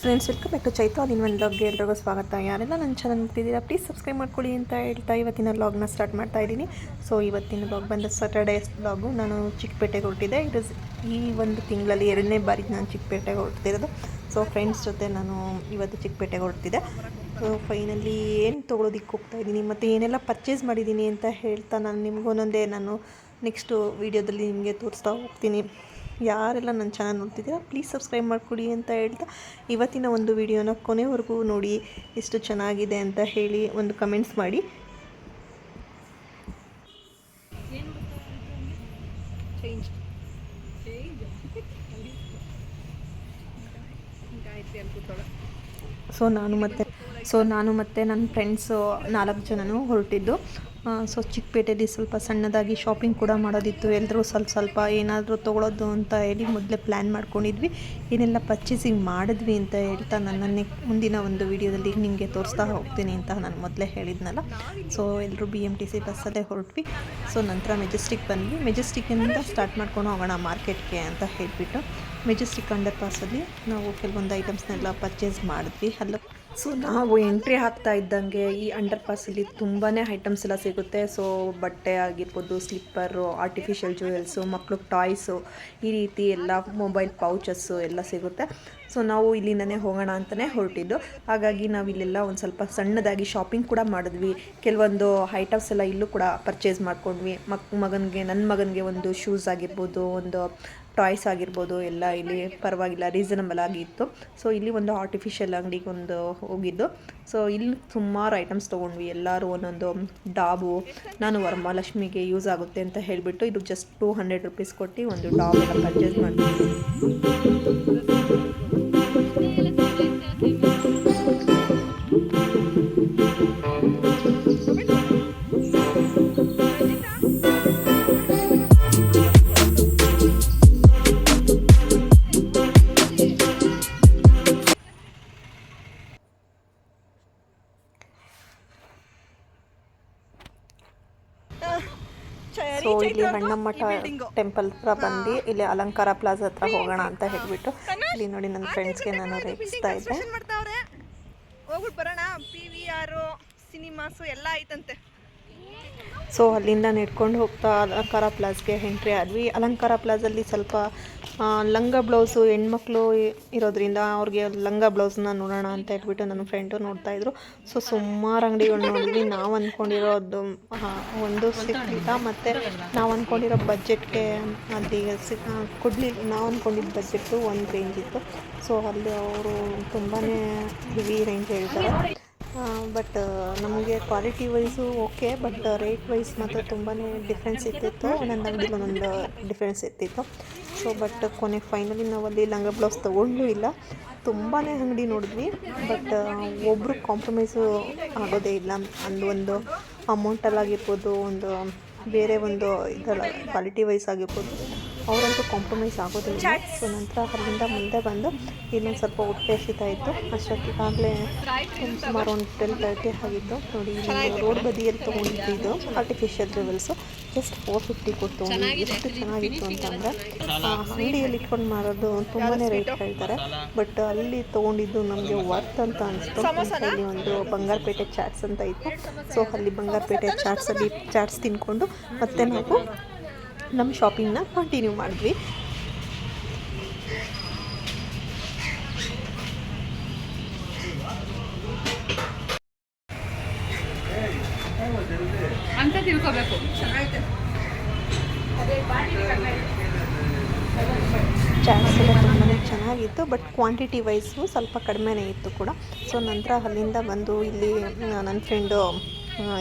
Friends, welcome back to Chaitra all in one ವ್ಲಾಗ್ಗೆ ಎಲ್ರಿಗೂ ಸ್ವಾಗತ. ಯಾರೆಲ್ಲ ನನ್ನ ಚಾನಲ್ ನೋಡ್ತಿದ್ದೀರಾ ಪ್ಲೀಸ್ ಸಬ್ಸ್ಕ್ರೈಬ್ ಮಾಡ್ಕೊಳ್ಳಿ ಅಂತ ಹೇಳ್ತಾ ಇವತ್ತಿನ ವ್ಲಾಗ್ನ ಸ್ಟಾರ್ಟ್ ಮಾಡ್ತಾ ಇದ್ದೀನಿ. ಸೊ ಇವತ್ತಿನ ವ್ಲಾಗ್ ಬಂದು ಸ್ಯಾಟರ್ಡೇ ವ್ಲಾಗು. ನಾನು ಚಿಕ್ಕಪೇಟೆಗೆ ಹೊರಟಿದ್ದೆ. ಈ ಒಂದು ತಿಂಗಳಲ್ಲಿ 2ನೇ ಬಾರಿ ನಾನು ಚಿಕ್ಕಪೇಟೆಗೆ ಹೊರಡ್ತಿರೋದು. ಸೊ ಫ್ರೆಂಡ್ಸ್ ಜೊತೆ ನಾನು ಇವತ್ತು ಚಿಕ್ಕಪೇಟೆಗೆ ಹೊರಡ್ತಿದ್ದೆ. ಸೊ ಫೈನಲಿ ಏನು ತೊಗೊಳೋದಕ್ಕೆ ಹೋಗ್ತಾಯಿದ್ದೀನಿ ಮತ್ತು ಏನೆಲ್ಲ ಪರ್ಚೇಸ್ ಮಾಡಿದ್ದೀನಿ ಅಂತ ಹೇಳ್ತಾ ನಾನು ನಿಮಗೊಂದೊಂದೇ ನಾನು ನೆಕ್ಸ್ಟು ವೀಡಿಯೋದಲ್ಲಿ ನಿಮಗೆ ತೋರಿಸ್ತಾ ಹೋಗ್ತೀನಿ. ಯಾರೆಲ್ಲ ನನ್ನ ಚಾನಲ್ ನೋಡ್ತಿದ್ದೀರಾ ಪ್ಲೀಸ್ ಸಬ್ಸ್ಕ್ರೈಬ್ ಮಾಡಿಕೊಡಿ ಅಂತ ಹೇಳ್ತಾ ಇವತ್ತಿನ ಒಂದು ವಿಡಿಯೋನ ಕೊನೆವರೆಗೂ ನೋಡಿ, ಎಷ್ಟು ಚೆನ್ನಾಗಿದೆ ಅಂತ ಹೇಳಿ ಒಂದು ಕಮೆಂಟ್ಸ್ ಮಾಡಿ. ಸೊ ನಾನು ಮತ್ತು ನನ್ನ ಫ್ರೆಂಡ್ಸು 4 ಜನನೂ ಹೊರಟಿದ್ದು. ಸೊ ಚಿಕ್ಕಪೇಟೆಯಲ್ಲಿ ಸ್ವಲ್ಪ ಸಣ್ಣದಾಗಿ ಶಾಪಿಂಗ್ ಕೂಡ ಮಾಡೋದಿತ್ತು. ಎಲ್ಲರೂ ಸ್ವಲ್ಪ ಏನಾದರೂ ತೊಗೊಳೋದು ಅಂತ ಹೇಳಿ ಮೊದಲೇ ಪ್ಲ್ಯಾನ್ ಮಾಡ್ಕೊಂಡಿದ್ವಿ. ಏನೆಲ್ಲ ಪರ್ಚೇಸಿಂಗ್ ಮಾಡಿದ್ವಿ ಅಂತ ಹೇಳ್ತಾ ನನ್ನನ್ನೇ ಮುಂದಿನ ಒಂದು ವೀಡಿಯೋದಲ್ಲಿ ನಿಮಗೆ ತೋರಿಸ್ತಾ ಹೋಗ್ತೀನಿ ಅಂತ ನಾನು ಮೊದಲೇ ಹೇಳಿದ್ನಲ್ಲ. ಸೊ ಎಲ್ಲರೂ BMTC ಬಸ್ಸಲ್ಲೇ ಹೊರಟ್ವಿ. ಸೊ ನಂತರ ಮೆಜೆಸ್ಟಿಕ್ ಬಂದ್ವಿ. ಮೆಜೆಸ್ಟಿಕ್ಕಿಂದ ಸ್ಟಾರ್ಟ್ ಮಾಡ್ಕೊಂಡು ಹೋಗೋಣ ಮಾರ್ಕೆಟ್ಗೆ ಅಂತ ಹೇಳಿಬಿಟ್ಟು ಮೆಜೆಸ್ಟಿಕ್ ಅಂಡರ್ ಪಾಸಲ್ಲಿ ನಾವು ಕೆಲವೊಂದು ಐಟಮ್ಸ್ನೆಲ್ಲ ಪರ್ಚೇಸ್ ಮಾಡಿದ್ವಿ. ಸೊ ನಾವು ಎಂಟ್ರಿ ಆಗ್ತಾ ಇದ್ದಂಗೆ ಈ ಅಂಡರ್ ಪಾಸಲ್ಲಿ ತುಂಬಾ ಐಟಮ್ಸ್ ಎಲ್ಲ ಸಿಗುತ್ತೆ. ಸೊ ಬಟ್ಟೆ ಆಗಿರ್ಬೋದು, ಸ್ಲಿಪ್ಪರು, ಆರ್ಟಿಫಿಷಿಯಲ್ ಜ್ಯುವೆಲ್ಸು, ಮಕ್ಳಿಗೆ ಟಾಯ್ಸು, ಈ ರೀತಿ ಎಲ್ಲ ಮೊಬೈಲ್ ಪೌಚಸ್ಸು ಎಲ್ಲ ಸಿಗುತ್ತೆ. ಸೊ ನಾವು ಇಲ್ಲಿಂದನೇ ಹೋಗೋಣ ಅಂತಲೇ ಹೊರಟಿದ್ದು. ಹಾಗಾಗಿ ನಾವು ಇಲ್ಲೆಲ್ಲ ಒಂದು ಸ್ವಲ್ಪ ಸಣ್ಣದಾಗಿ ಶಾಪಿಂಗ್ ಕೂಡ ಮಾಡಿದ್ವಿ. ಕೆಲವೊಂದು ಐಟಮ್ಸ್ ಎಲ್ಲ ಇಲ್ಲೂ ಕೂಡ ಪರ್ಚೇಸ್ ಮಾಡ್ಕೊಂಡ್ವಿ. ನನ್ನ ಮಗನಿಗೆ ಒಂದು ಶೂಸ್ ಆಗಿರ್ಬೋದು, ಒಂದು ಟಾಯ್ಸ್ ಆಗಿರ್ಬೋದು, ಎಲ್ಲ ಇಲ್ಲಿ ಪರವಾಗಿಲ್ಲ ರೀಸನಬಲ್ ಆಗಿತ್ತು. ಸೊ ಇಲ್ಲಿ ಒಂದು ಆರ್ಟಿಫಿಷಿಯಲ್ ಅಂಗಡಿಗೆ ಒಂದು ಹೋಗಿದ್ದು. ಸೊ ಇಲ್ಲಿ ಸುಮಾರು ಐಟಮ್ಸ್ ತೊಗೊಂಡ್ವಿ. ಎಲ್ಲರೂ ಒಂದೊಂದು ಡಾಬು, ನಾನು ವರಮಹಾಲಕ್ಷ್ಮಿಗೆ ಯೂಸ್ ಆಗುತ್ತೆ ಅಂತ ಹೇಳಿಬಿಟ್ಟು ಇದು ಜಸ್ಟ್ 200 ರೂಪೀಸ್ ಕೊಟ್ಟು ಒಂದು ಡಾಬ್ ಎಲ್ಲ ಪರ್ಚೇಸ್ ಮಾಡ್ತೀವಿ. ಸೊ ಇಲ್ಲಿ ಹಣ್ಣಮ್ಮಠ ಟೆಂಪಲ್ ಹತ್ರ ಬಂದು ಇಲ್ಲಿ ಅಲಂಕಾರ ಪ್ಲಾಜಾ ಹತ್ರ ಹೋಗೋಣ ಅಂತ ಹೇಳಿಬಿಟ್ಟು ಇಲ್ಲಿ ನೋಡಿ ನನ್ನ ಫ್ರೆಂಡ್ಸ್ಗೆ ನಾನು ರೇಗಿಸ್ತಾ ಇದ್ದೆ. ಹೋಗ್ಬಿಟ್ಟು ಬರೋಣ, PVR ಸಿನಿಮಾಸು ಎಲ್ಲ ಐತಂತೆ. ಸೊ ಅಲ್ಲಿಂದ ನಡ್ಕೊಂಡು ಹೋಗ್ತಾ ಅಲಂಕಾರ ಪ್ಲಾಜ್ಗೆ ಎಂಟ್ರಿ ಆದ್ವಿ. ಅಲಂಕಾರ ಪ್ಲಾಜಲ್ಲಿ ಸ್ವಲ್ಪ ಲಂಗ ಬ್ಲೌಸು ಹೆಣ್ಮಕ್ಳು ಇರೋದ್ರಿಂದ ಅವ್ರಿಗೆ ಲಂಗ ಬ್ಲೌಸ್ನ ನೋಡೋಣ ಅಂತ ಹೇಳ್ಬಿಟ್ಟು ನನ್ನ ಫ್ರೆಂಡು ನೋಡ್ತಾಯಿದ್ರು. ಸೊ ಸುಮಾರು ಅಂಗಡಿಗಳು ನೋಡಿದ್ವಿ. ನಾವು ಅಂದ್ಕೊಂಡಿರೋದು ಒಂದು ಸಿಕ್ಕಿಲ್ಲ, ಮತ್ತು ನಾವು ಅಂದ್ಕೊಂಡಿರೋ ಬಜೆಟ್ಗೆ ಅಲ್ಲಿ ಕೊಡಲಿಲ್ಲ. ನಾವು ಅಂದ್ಕೊಂಡಿದ್ದ ಬಜೆಟ್ಟು ಒಂದು ರೇಂಜ್ ಇತ್ತು. ಸೊ ಅಲ್ಲಿ ಅವರು ತುಂಬಾ ಹೆವಿ ರೇಂಜ್ ಹೇಳ್ತಾರೆ. ಬಟ್ ನಮಗೆ quality wise okay, but rate wise ಮಾತ್ರ ತುಂಬಾ ಡಿಫ್ರೆನ್ಸ್ ಇರ್ತಿತ್ತು. ಒಂದೊಂದು ಅಂಗಡಿಲಿ ಒಂದೊಂದು ಡಿಫ್ರೆನ್ಸ್ ಇರ್ತಿತ್ತು. ಸೊ ಬಟ್ ಕೊನೆಗೆ ಫೈನಲಿ ನಾವಲ್ಲಿ ಲಂಗ ಬ್ಲೌಸ್ ತೊಗೊಂಡೂ ಇಲ್ಲ. ತುಂಬಾ ಅಂಗಡಿ ನೋಡಿದ್ವಿ, ಬಟ್ ಒಬ್ಬರು ಕಾಂಪ್ರಮೈಸು ಆಗೋದೇ ಇಲ್ಲ. ಒಂದು ಅಮೌಂಟಲ್ಲಾಗಿರ್ಬೋದು, ಒಂದು ಬೇರೆ ಒಂದು ಇದಲ್ಲ ಕ್ವಾಲಿಟಿ ವೈಸ್ ಆಗಿರ್ಬೋದು, ಅವರಂತೂ ಕಾಂಪ್ರಮೈಸ್ ಆಗೋದಿಲ್ಲ. ಸೊ ನಂತರ ಅಲ್ಲಿಂದ ಮುಂದೆ ಬಂದು ಇನ್ನೊಂದು ಸ್ವಲ್ಪ ಹೊಟ್ಟೆ ಹಸಿತಾ ಇತ್ತು. ಅಷ್ಟೊತ್ತಿಗಾಗಲೇ ಸುಮಾರು ಒಂದು 12:30 ಆಗಿತ್ತು. ನೋಡಿ ರೋಡ್ ಬದಿಯಲ್ಲಿ ತೊಗೊಂಡಿದ್ದು ಆರ್ಟಿಫಿಷಿಯಲ್ ಜ್ಯುವೆಲ್ಸು ಜಸ್ಟ್ 450 ಕೊಟ್ಟು ಎಷ್ಟು ಚೆನ್ನಾಗಿತ್ತು ಅಂತಂದರೆ, ಅಂಗಡಿಯಲ್ಲಿ ಇಟ್ಕೊಂಡು ಮಾರೋದು ತುಂಬಾ ರೇಟ್ ಹೇಳ್ತಾರೆ. ಬಟ್ ಅಲ್ಲಿ ತೊಗೊಂಡಿದ್ದು ನಮಗೆ ವರ್ತ್ ಅಂತ ಅನಿಸ್ತು. ಅಲ್ಲಿ ಒಂದು ಬಂಗಾರಪೇಟೆ ಚಾಟ್ಸ್ ಅಂತ ಇತ್ತು. ಸೊ ಅಲ್ಲಿ ಬಂಗಾರಪೇಟೆ ಚಾಟ್ಸಲ್ಲಿ ಚಾಟ್ಸ್ ತಿನ್ಕೊಂಡು ಮತ್ತೆ ನಾವು ನಮ್ಮ ಶಾಪಿಂಗ್ನ ಕಂಟಿನ್ಯೂ ಮಾಡಿದ್ವಿ. ಅಂತ ತಿಳ್ಕೋಬೇಕು. ಚಾಟ್ಸ್ ಎಲ್ಲ ತುಂಬಾ ಚೆನ್ನಾಗಿತ್ತು, ಬಟ್ ಕ್ವಾಂಟಿಟಿ ವೈಸು ಸ್ವಲ್ಪ ಕಡಿಮೆನೇ ಇತ್ತು ಕೂಡ. ಸೊ ನಂತರ ಅಲ್ಲಿಂದ ಬಂದು ಇಲ್ಲಿ ನನ್ನ ಫ್ರೆಂಡು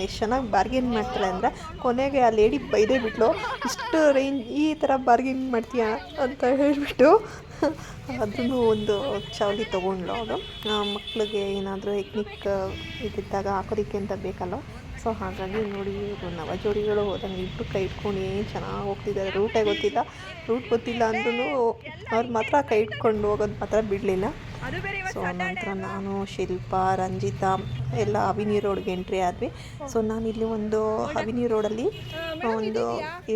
ಎಷ್ಟು ಚೆನ್ನಾಗಿ ಬಾರ್ಗೇನ್ ಮಾಡ್ತಾಳೆ ಅಂದರೆ, ಕೊನೆಗೆ ಆ ಲೇಡಿ ಬೈದೇ ಬಿಟ್ಲು, ಇಷ್ಟು ರೇಂಜ್ ಈ ಥರ ಬಾರ್ಗೇನ್ ಮಾಡ್ತೀಯಾ ಅಂತ ಹೇಳಿಬಿಟ್ಟು ಅದನ್ನು ಒಂದು ಚೌಲಿ ತೊಗೊಂಡ್ಲು. ಅದು ಮಕ್ಕಳಿಗೆ ಏನಾದರೂ ಎಕ್ನಿಕ್ ಇದ್ದಿದ್ದಾಗ ಹಾಕೋದಕ್ಕೆ ಅಂತ ಬೇಕಲ್ಲ. ಸೊ ಹಾಗಾಗಿ ನೋಡಿ ಇವರು ನವಜೋಡಿಗಳು ಹೋದಂಗೆ ಇಬ್ಬರು ಕೈ ಇಟ್ಕೊಂಡು ಏನು ಚೆನ್ನಾಗಿ ಹೋಗ್ತಿದ್ದಾರೆ. ರೂಟ್ ಗೊತ್ತಿಲ್ಲ ಅಂದ್ರೂ ಅವ್ರು ಮಾತ್ರ ಕೈ ಇಟ್ಕೊಂಡು ಹೋಗೋದು ಮಾತ್ರ ಬಿಡಲಿಲ್ಲ. ಸೊ ನಂತರ ನಾನು, ಶಿಲ್ಪಾ, ರಂಜಿತಾ ಎಲ್ಲ ಅವಿನಿ ರೋಡ್ಗೆ ಎಂಟ್ರಿ ಆದ್ವಿ. ಸೊ ನಾನಿಲ್ಲಿ ಒಂದು ಅವಿನಿ ರೋಡಲ್ಲಿ ಒಂದು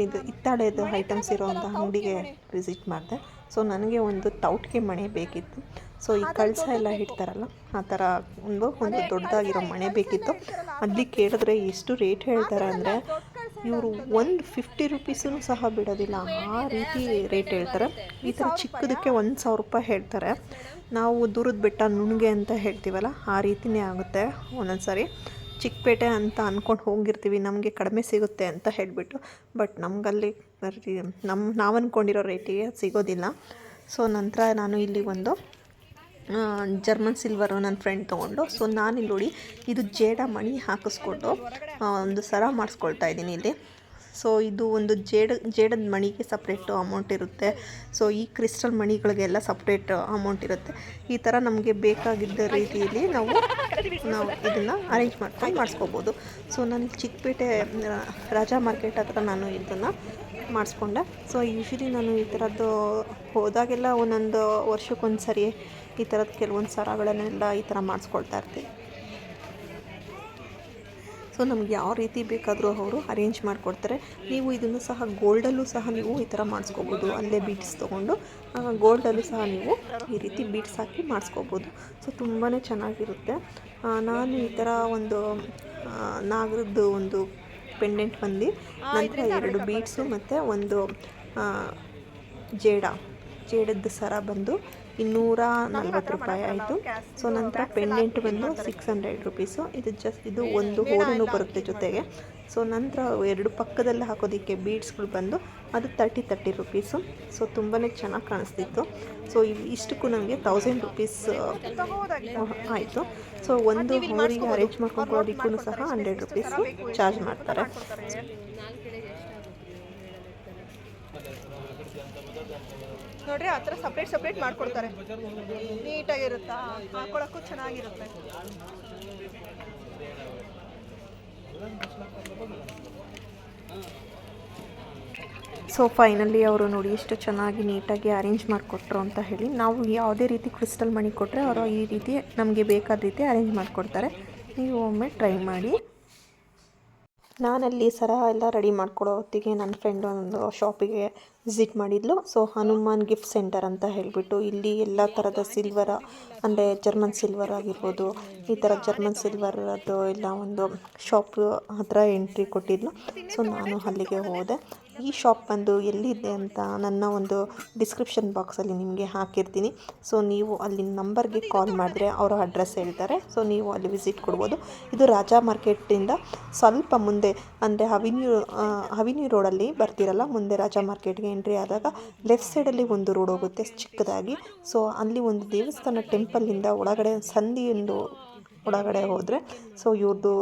ಇದು ಹಿತ್ತಾಳೆದು ಐಟಮ್ಸ್ ಇರೋವಂಥ ಅಂಗಡಿಗೆ ವಿಸಿಟ್ ಮಾಡಿದೆ. ಸೊ ನನಗೆ ಒಂದು ತೌಟ್ಗೆ ಮಣೆ ಬೇಕಿತ್ತು. ಸೊ ಈ ಕಳಸ ಎಲ್ಲ ಇಡ್ತಾರಲ್ಲ ಆ ಥರ ಒಂದು ದೊಡ್ಡದಾಗಿರೋ ಮಣೆ ಬೇಕಿತ್ತು. ಅಲ್ಲಿ ಕೇಳಿದ್ರೆ ಎಷ್ಟು ರೇಟ್ ಹೇಳ್ತಾರೆ ಅಂದರೆ ಇವರು 150 ರುಪೀಸೂ ಸಹ ಬಿಡೋದಿಲ್ಲ, ಆ ರೀತಿ ರೇಟ್ ಹೇಳ್ತಾರೆ. ಈ ಥರ ಚಿಕ್ಕದಕ್ಕೆ 1,000 ರೂಪಾಯಿ ಹೇಳ್ತಾರೆ. ನಾವು ದೂರದ ಬೆಟ್ಟ ನುಣ್ಗೆ ಅಂತ ಹೇಳ್ತೀವಲ್ಲ ಆ ರೀತಿಯೇ ಆಗುತ್ತೆ ಒಂದೊಂದು ಸಾರಿ. ಚಿಕ್ಕಪೇಟೆ ಅಂತ ಅಂದ್ಕೊಂಡು ಹೋಗಿರ್ತೀವಿ ನಮಗೆ ಕಡಿಮೆ ಸಿಗುತ್ತೆ ಅಂತ ಹೇಳಿಬಿಟ್ಟು, ಬಟ್ ನಮಗಲ್ಲಿ ನಾವು ಅಂದ್ಕೊಂಡಿರೋ ರೇಟಿಗೆ ಸಿಗೋದಿಲ್ಲ. ಸೊ ನಂತರ ನಾನು ಇಲ್ಲಿ ಒಂದು ಜರ್ಮನ್ ಸಿಲ್ವರು ನನ್ನ ಫ್ರೆಂಡ್ ತೊಗೊಂಡು, ಸೊ ನಾನಿಲ್ಲಿ ನೋಡಿ ಇದು ಜೇಡ ಮಣಿ ಹಾಕಿಸ್ಕೊಂಡು ಒಂದು ಸರ ಮಾಡಿಸ್ಕೊಳ್ತಾ ಇದ್ದೀನಿ ಇಲ್ಲಿ. ಸೊ ಇದು ಒಂದು ಜೇಡದ ಮಣಿಗೆ ಸಪ್ರೇಟು ಅಮೌಂಟ್ ಇರುತ್ತೆ. ಸೊ ಈ ಕ್ರಿಸ್ಟಲ್ ಮಣಿಗಳಿಗೆಲ್ಲ ಸಪ್ರೇಟ್ ಅಮೌಂಟ್ ಇರುತ್ತೆ. ಈ ಥರ ನಮಗೆ ಬೇಕಾಗಿದ್ದ ರೀತಿಯಲ್ಲಿ ನಾವು ಇದನ್ನು ಅರೇಂಜ್ ಮಾಡ್ಕೊಂಡು ಮಾಡಿಸ್ಕೋಬೋದು. ಸೊ ನಾನು ಚಿಕ್ಕಪೇಟೆ ರಾಜಾ ಮಾರ್ಕೆಟ್ ಹತ್ರ ನಾನು ಇದನ್ನು ಮಾಡಿಸ್ಕೊಂಡೆ. ಸೊ ಯೂಶ್ವಲಿ ನಾನು ಈ ಥರದ್ದು ಹೋದಾಗೆಲ್ಲ ಒಂದೊಂದು ವರ್ಷಕ್ಕೊಂದು ಸರಿ ಈ ಥರದ್ದು ಕೆಲವೊಂದು ಸರಗಳನ್ನೆಲ್ಲ ಈ ಥರ ಮಾಡಿಸ್ಕೊಳ್ತಾ ಇರ್ತೀನಿ. ಸೊ ನಮ್ಗೆ ಯಾವ ರೀತಿ ಬೇಕಾದರೂ ಅವರು ಅರೇಂಜ್ ಮಾಡಿಕೊಡ್ತಾರೆ. ನೀವು ಇದನ್ನು ಸಹ ಗೋಲ್ಡಲ್ಲೂ ಸಹ ನೀವು ಈ ಥರ ಮಾಡಿಸ್ಕೋಬೋದು. ಅಲ್ಲೇ ಬೀಡ್ಸ್ ತೊಗೊಂಡು ಗೋಲ್ಡಲ್ಲೂ ಸಹ ನೀವು ಈ ರೀತಿ ಬೀಡ್ಸ್ ಹಾಕಿ ಮಾಡಿಸ್ಕೋಬೋದು. ಸೊ ತುಂಬಾ ಚೆನ್ನಾಗಿರುತ್ತೆ. ನಾನು ಈ ಥರ ಒಂದು ನಾಗರದ್ದು ಒಂದು ಪೆಂಡೆಂಟ್ ಬಂದು ನಂತರ 2 ಬೀಡ್ಸು ಮತ್ತು ಒಂದು ಜೇಡದ ಸರ ಬಂದು 240 ರೂಪಾಯಿ ಆಯಿತು. ಸೊ ನಂತರ ಪೆಂಡೆಂಟ್ ಬಂದು 600 ರುಪೀಸು. ಇದು ಒಂದು ಹೋಲೂ ಬರುತ್ತೆ ಜೊತೆಗೆ. ಸೊ ನಂತರ 2 ಪಕ್ಕದಲ್ಲಿ ಹಾಕೋದಕ್ಕೆ ಬೀಡ್ಸ್ಗಳು ಬಂದು ಅದು 30 ರುಪೀಸು. ಸೊ ತುಂಬಾ ಚೆನ್ನಾಗಿ ಕಾಣಿಸ್ತಿತ್ತು. ಸೊ ಇಷ್ಟಕ್ಕೂ ನಮಗೆ 1000 ರುಪೀಸ್ ಆಯಿತು. ಸೊ ಒಂದು ಅವರಿಗೆ ಅರೇಂಜ್ ಮಾಡ್ಕೊಳೋದಕ್ಕೂ ಸಹ 100 ರುಪೀಸು ಚಾರ್ಜ್ ಮಾಡ್ತಾರೆ. ನೋಡ್ರಿ ಆ ಥರ ಸಪ್ರೇಟ್ ಮಾಡ್ಕೊಡ್ತಾರೆ. ನೀಟಾಗಿರುತ್ತಾ, ಹಾಕೊಳ್ಳೋಕ್ಕೂ ಚೆನ್ನಾಗಿರುತ್ತೆ. ಸೊ ಫೈನಲಿ ಅವರು ನೋಡಿ ಎಷ್ಟು ಚೆನ್ನಾಗಿ ನೀಟಾಗಿ ಅರೇಂಜ್ ಮಾಡಿಕೊಟ್ರು ಅಂತ ಹೇಳಿ. ನಾವು ಯಾವುದೇ ರೀತಿ ಕ್ರಿಸ್ಟಲ್ ಮಣಿ ಕೊಟ್ಟರೆ ಅವರು ಈ ರೀತಿ ನಮಗೆ ಬೇಕಾದ ರೀತಿ ಅರೇಂಜ್ ಮಾಡಿಕೊಡ್ತಾರೆ. ನೀವು ಒಮ್ಮೆ ಟ್ರೈ ಮಾಡಿ. ನಾನಲ್ಲಿ ಸರ ಎಲ್ಲ ರೆಡಿ ಮಾಡ್ಕೊಡೋ ಹೊತ್ತಿಗೆ ನನ್ನ ಫ್ರೆಂಡ್ ಒಂದು ಶಾಪಿಗೆ ವಿಸಿಟ್ ಮಾಡಿದ್ಲು. ಸೊ ಹನುಮಾನ್ ಗಿಫ್ಟ್ ಸೆಂಟರ್ ಅಂತ ಹೇಳಿಬಿಟ್ಟು ಇಲ್ಲಿ ಎಲ್ಲ ಥರದ ಸಿಲ್ವರ ಅಂದರೆ ಜರ್ಮನ್ ಸಿಲ್ವರ್ ಆಗಿರ್ಬೋದು, ಈ ಥರ ಜರ್ಮನ್ ಸಿಲ್ವರದ್ದು ಎಲ್ಲ ಒಂದು ಶಾಪ್ ಹತ್ರ ಎಂಟ್ರಿ ಕೊಟ್ಟಿದ್ಲು. ಸೊ ನಾನು ಅಲ್ಲಿಗೆ ಹೋದೆ. ಈ ಶಾಪ್ ಬಂದು ಎಲ್ಲಿದೆ ಅಂತ ನನ್ನ ಒಂದು ಡಿಸ್ಕ್ರಿಪ್ಷನ್ ಬಾಕ್ಸಲ್ಲಿ ನಿಮಗೆ ಹಾಕಿರ್ತೀನಿ. ಸೊ ನೀವು ಅಲ್ಲಿ ನಂಬರ್ಗೆ ಕಾಲ್ ಮಾಡಿದ್ರೆ ಅವರು ಅಡ್ರೆಸ್ ಹೇಳ್ತಾರೆ. ಸೊ ನೀವು ಅಲ್ಲಿ ವಿಸಿಟ್ ಕೊಡ್ಬೋದು. ಇದು ರಾಜಾ ಮಾರ್ಕೆಟಿಂದ ಸ್ವಲ್ಪ ಮುಂದೆ ಅಂದರೆ ಅವಿನ್ಯೂ ರೋಡಲ್ಲಿ ಬರ್ತಿರಲ್ಲ, ಮುಂದೆ ರಾಜಾ ಮಾರ್ಕೆಟ್ಗೆ ಎಂಟ್ರಿ ಆದಾಗ ಲೆಫ್ಟ್ ಸೈಡಲ್ಲಿ ಒಂದು ರೋಡ್ ಹೋಗುತ್ತೆ ಚಿಕ್ಕದಾಗಿ. ಸೊ ಅಲ್ಲಿ ಒಂದು ದೇವಸ್ಥಾನ ಟೆಂಪಲ್ಲಿಂದ ಒಳಗಡೆ ಸಂಧಿಯೊಂದು ಒಳಗಡೆ ಹೋದರೆ ಸೊ ಇವ್ರದ್ದು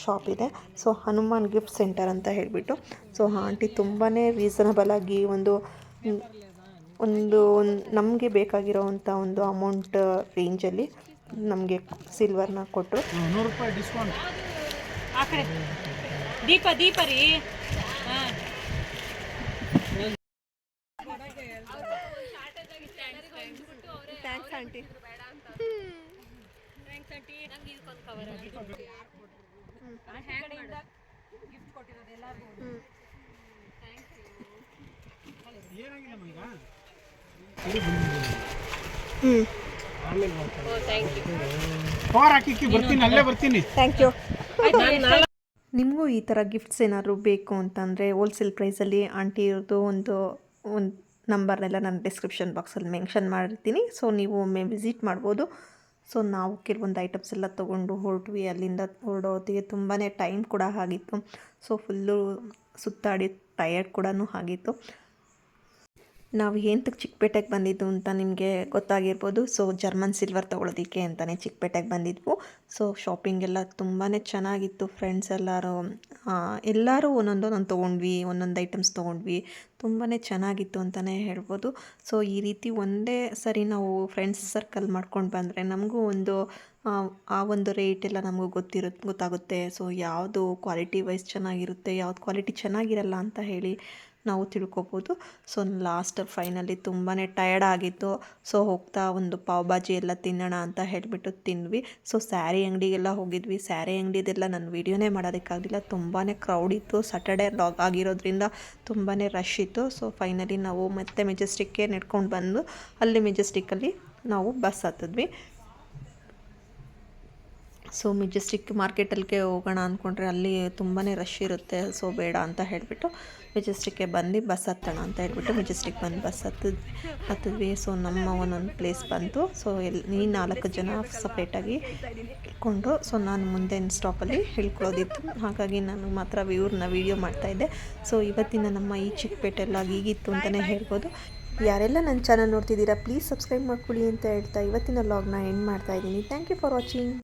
ಶಾಪ್ ಇದೆ. ಸೊ ಹನುಮಾನ್ ಗಿಫ್ಟ್ ಸೆಂಟರ್ ಅಂತ ಹೇಳಿಬಿಟ್ಟು. ಸೊ ಆಂಟಿ ತುಂಬಾ ರೀಸನಬಲ್ ಆಗಿ ಒಂದು ನಮಗೆ ಬೇಕಾಗಿರೋವಂಥ ಒಂದು ಅಮೌಂಟ್ ರೇಂಜಲ್ಲಿ ನಮಗೆ ಸಿಲ್ವರ್ನ ಕೊಟ್ಟರು. 100 ರೂಪಾಯಿ ಡಿಸ್ಕೌಂಟ್. ಆ ಕಡೆ ದೀಪ ರೀ. Thanks aunty. ಬರ್ತೀನಿ. Thank you. ನಿಮಗೂ ಈ ಥರ ಗಿಫ್ಟ್ಸ್ ಏನಾದರೂ ಬೇಕು ಅಂತಂದರೆ ಹೋಲ್ಸೇಲ್ ಪ್ರೈಸಲ್ಲಿ ಆಂಟಿಯವ್ರದ್ದು ಒಂದು ನಂಬರ್ನೆಲ್ಲ ನಾನು ಡಿಸ್ಕ್ರಿಪ್ಷನ್ ಬಾಕ್ಸಲ್ಲಿ ಮೆನ್ಷನ್ ಮಾಡಿರ್ತೀನಿ. ಸೊ ನೀವು ಒಮ್ಮೆ ವಿಸಿಟ್ ಮಾಡ್ಬೋದು. ಸೊ ನಾವು ಕೆಲವೊಂದು ಐಟಮ್ಸ್ ಎಲ್ಲ ತೊಗೊಂಡು ಹೊರಟ್ವಿ. ಅಲ್ಲಿಂದ ಹೊರಡೋತ್ತಿಗೆ ತುಂಬಾ ಟೈಮ್ ಕೂಡ ಆಗಿತ್ತು. ಸೊ ಫುಲ್ಲು ಸುತ್ತಾಡಿ ಟಯರ್ಡ್ ಕೂಡ ಆಗಿತ್ತು. ನಾವು ಏನಕ್ಕೆ ಚಿಕ್ಕಪೇಟೆಗೆ ಬಂದಿದ್ದು ಅಂತ ನಿಮಗೆ ಗೊತ್ತಾಗಿರ್ಬೋದು. ಸೊ ಜರ್ಮನ್ ಸಿಲ್ವರ್ ತೊಗೊಳೋದಕ್ಕೆ ಅಂತಲೇ ಚಿಕ್ಕಪೇಟೆಗೆ ಬಂದಿದ್ವು. ಸೊ ಶಾಪಿಂಗ್ ಎಲ್ಲ ತುಂಬಾ ಚೆನ್ನಾಗಿತ್ತು. ಫ್ರೆಂಡ್ಸ್ ಎಲ್ಲರೂ ಒಂದೊಂದು ತೊಗೊಂಡ್ವಿ, ಒಂದೊಂದು ಐಟಮ್ಸ್ ತೊಗೊಂಡ್ವಿ. ತುಂಬಾ ಚೆನ್ನಾಗಿತ್ತು ಅಂತಲೇ ಹೇಳ್ಬೋದು. ಸೊ ಈ ರೀತಿ ಒಂದೇ ಸರಿ ನಾವು ಫ್ರೆಂಡ್ಸ್ ಸರ್ಕಲ್ ಮಾಡ್ಕೊಂಡು ಬಂದರೆ ನಮಗೂ ಆ ಒಂದು ರೇಟ್ ಎಲ್ಲ ನಮಗೂ ಗೊತ್ತಾಗುತ್ತೆ. ಸೊ ಯಾವುದು ಕ್ವಾಲಿಟಿ ವೈಸ್ ಚೆನ್ನಾಗಿರುತ್ತೆ, ಯಾವ್ದು ಕ್ವಾಲಿಟಿ ಚೆನ್ನಾಗಿರಲ್ಲ ಅಂತ ಹೇಳಿ ನಾವು ತಿಳ್ಕೊಬೋದು. ಸೊ ಲಾಸ್ಟ್ ಫೈನಲಿ ತುಂಬಾ ಟಯರ್ಡ್ ಆಗಿತ್ತು. ಸೊ ಹೋಗ್ತಾ ಒಂದು ಪಾವ್ ಭಾಜಿ ಎಲ್ಲ ತಿನ್ನೋಣ ಅಂತ ಹೇಳಿಬಿಟ್ಟು ತಿಂದ್ವಿ. ಸೊ ಸ್ಯಾರಿ ಅಂಗಡಿಗೆಲ್ಲ ಹೋಗಿದ್ವಿ. ಸ್ಯಾರಿ ಅಂಗಡಿದೆಲ್ಲ ನಾನು ವೀಡಿಯೋನೇ ಮಾಡೋದಕ್ಕಾಗಲಿಲ್ಲ, ತುಂಬಾ ಕ್ರೌಡ್ ಇತ್ತು. ಸ್ಯಾಟರ್ಡೇ ಲಾಗ್ ಆಗಿರೋದ್ರಿಂದ ತುಂಬಾ ರಶ್ ಇತ್ತು. ಸೊ ಫೈನಲಿ ನಾವು ಮತ್ತೆ ಮೆಜೆಸ್ಟಿಕ್ಗೆ ನಡ್ಕೊಂಡು ಬಂದು ಅಲ್ಲಿ ಮೆಜೆಸ್ಟಿಕ್ಕಲ್ಲಿ ನಾವು ಬಸ್ ಹತ್ತಿದ್ವಿ. ಸೊ ಮೆಜೆಸ್ಟಿಕ್ ಮಾರ್ಕೆಟಲ್ಲಿಗೆ ಹೋಗೋಣ ಅಂದ್ಕೊಂಡ್ರೆ ಅಲ್ಲಿ ತುಂಬಾ ರಶ್ ಇರುತ್ತೆ. ಸೊ ಬೇಡ ಅಂತ ಹೇಳಿಬಿಟ್ಟು ಮೆಜೆಸ್ಟಿಕ್ಗೆ ಬಂದು ಬಸ್ ಹತ್ತೋಣ ಅಂತ ಹೇಳ್ಬಿಟ್ಟು ಮೆಜೆಸ್ಟಿಕ್ ಬಂದು ಬಸ್ ಹತ್ತಿದ್ವಿ. ಸೊ ನಮ್ಮ ಒಂದೊಂದು ಪ್ಲೇಸ್ ಬಂತು. ಸೊ ಈ 4 ಜನ ಸಪ್ರೇಟಾಗಿ ಇಟ್ಕೊಂಡ್ರು. ಸೊ ನಾನು ಮುಂದೆ ಸ್ಟಾಪಲ್ಲಿ ಇಳ್ಕೊಳ್ಳೋದಿತ್ತು, ಹಾಗಾಗಿ ನಾನು ಮಾತ್ರ ಇವ್ರನ್ನ ವೀಡಿಯೋ ಮಾಡ್ತಾಯಿದ್ದೆ. ಸೊ ಇವತ್ತಿನ ನಮ್ಮ ಈ ಚಿಕ್ಕಪೇಟೆ ಲಾಗ್ ಹೀಗಿತ್ತು ಅಂತಲೇ ಹೇಳ್ಬೋದು. ಯಾರೆಲ್ಲ ನನ್ನ ಚಾನಲ್ ನೋಡ್ತಿದ್ದೀರಾ ಪ್ಲೀಸ್ ಸಬ್ಸ್ಕ್ರೈಬ್ ಮಾಡ್ಕೊಳ್ಳಿ ಅಂತ ಹೇಳ್ತಾ ಇವತ್ತಿನ ಲಾಗ್ನ ಎಂಡ್ ಮಾಡ್ತಾಯಿದ್ದೀನಿ. Thank you for watching.